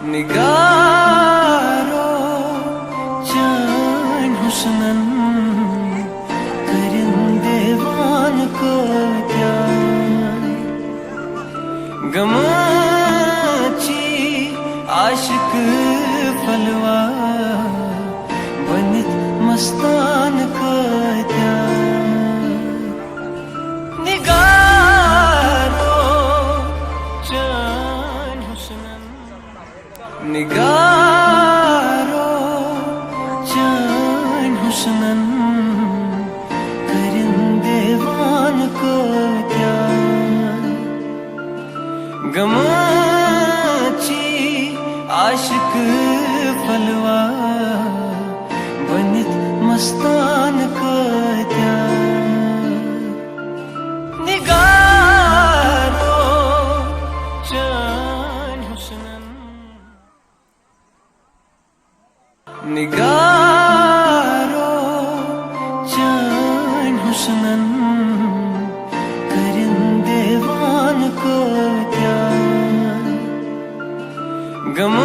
निगारो चान हुस्नन करिंदेवान को क्या गमाची आशिक फलवा बनित मस्तान को क्या निगारो चान हुस्नन निगारो चान हुस्नन करिंदेवान को क्या गमाची आशिक फलवा बनित मस्तान को क्या निगारो चान हुस्नन निगारो चान हुस्नन करिंदेवान को क्या गम